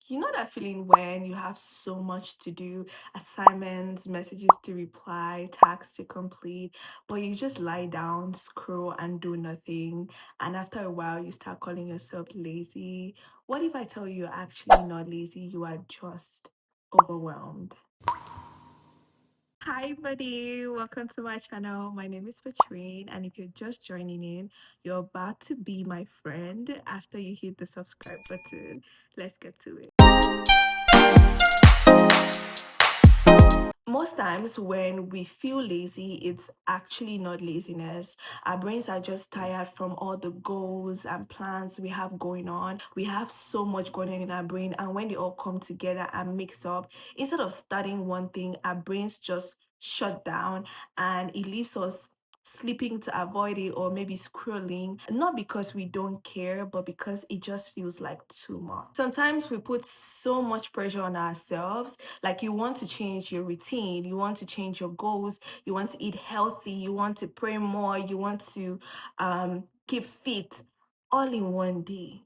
You know that feeling when you have so much to do, assignments, messages to reply, tasks to complete, but you just lie down, scroll, and do nothing. And after a while, you start calling yourself lazy. What if I tell you you're actually not lazy? You are just overwhelmed. Hi, buddy. Welcome to my channel. My name is Patrine, and if you're just joining in, you're about to be my friend after you hit the subscribe button. Let's get to it. Most times when we feel lazy, it's actually not laziness. Our brains are just tired from all the goals and plans we have going on. We have so much going on in our brain, and when they all come together and mix up, instead of starting one thing, our brains just shut down and it leaves us sleeping to avoid it or maybe scrolling, not because we don't care but because it just feels like too much. Sometimes we put so much pressure on ourselves, like you want to change your routine, you want to change your goals, you want to eat healthy, you want to pray more, you want to keep fit, all in one day.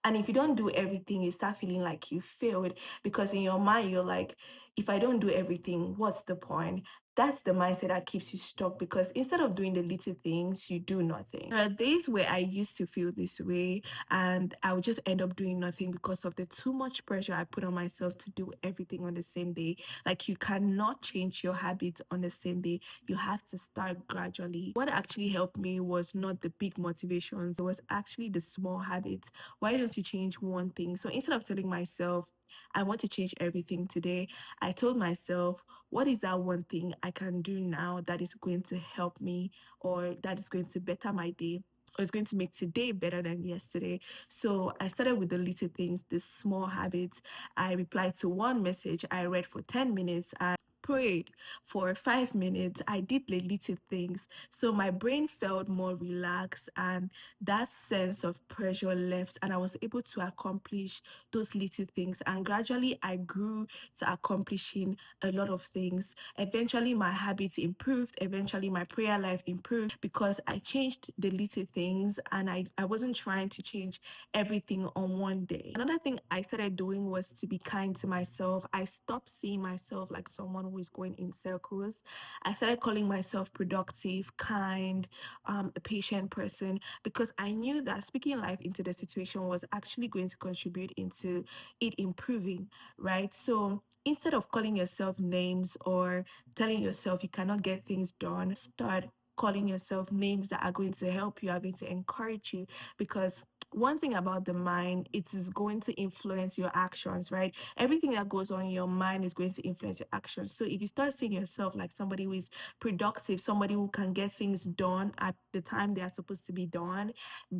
And if you don't do everything, you start feeling like you failed because in your mind, you're like, if I don't do everything, what's the point? That's the mindset that keeps you stuck because instead of doing the little things, you do nothing. There are days where I used to feel this way and I would just end up doing nothing because of the too much pressure I put on myself to do everything on the same day. Like you cannot change your habits on the same day. You have to start gradually. What actually helped me was not the big motivations, it was actually the small habits. Why don't you change one thing? So instead of telling myself, I want to change everything today, I told myself, what is that one thing I can do now that is going to help me or that is going to better my day? Or is going to make today better than yesterday. So I started with the little things, the small habits. I replied to one message, I read for 10 minutes, I prayed for 5 minutes, I did the little things. So my brain felt more relaxed and that sense of pressure left, and I was able to accomplish those little things. And gradually, I grew to accomplishing a lot of things. Eventually, my habits improved. Eventually, my prayer life improved because I changed the little things and I wasn't trying to change everything on one day. Another thing I started doing was to be kind to myself. I stopped seeing myself like someone who is going in circles. I started calling myself productive, kind, a patient person because I knew that speaking life into the situation was actually going to contribute into it improving, right? So instead of calling yourself names or telling yourself you cannot get things done, start calling yourself names that are going to help you, are going to encourage you. Because one thing about the mind, it is going to influence your actions, right? Everything that goes on in your mind is going to influence your actions. So if you start seeing yourself like somebody who is productive, somebody who can get things done at the time they are supposed to be done,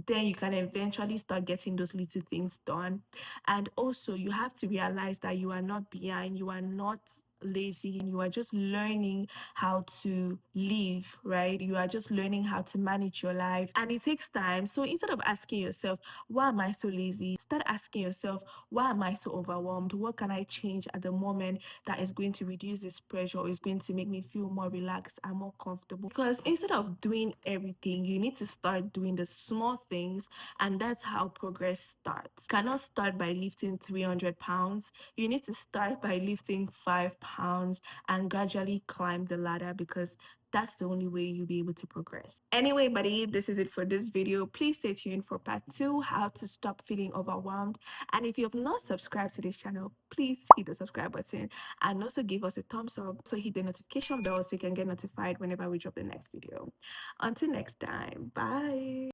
then you can eventually start getting those little things done. And also, you have to realize that you are not behind, you are not lazy, and you are just learning how to live, right? You are just learning how to manage your life, and it takes time. So instead of asking yourself, why am I so lazy? Start asking yourself, why am I so overwhelmed? What can I change at the moment that is going to reduce this pressure, or is going to make me feel more relaxed and more comfortable? Because instead of doing everything, you need to start doing the small things, and that's how progress starts. You cannot start by lifting 300 pounds. You need to start by lifting 5 pounds and gradually climb the ladder because that's the only way you'll be able to progress. Anyway, buddy, this is it for this video. Please stay tuned for part 2, how to stop feeling overwhelmed. And if you have not subscribed to this channel, please hit the subscribe button and also give us a thumbs up. So hit the notification bell so you can get notified whenever we drop the next video. Until next time, bye.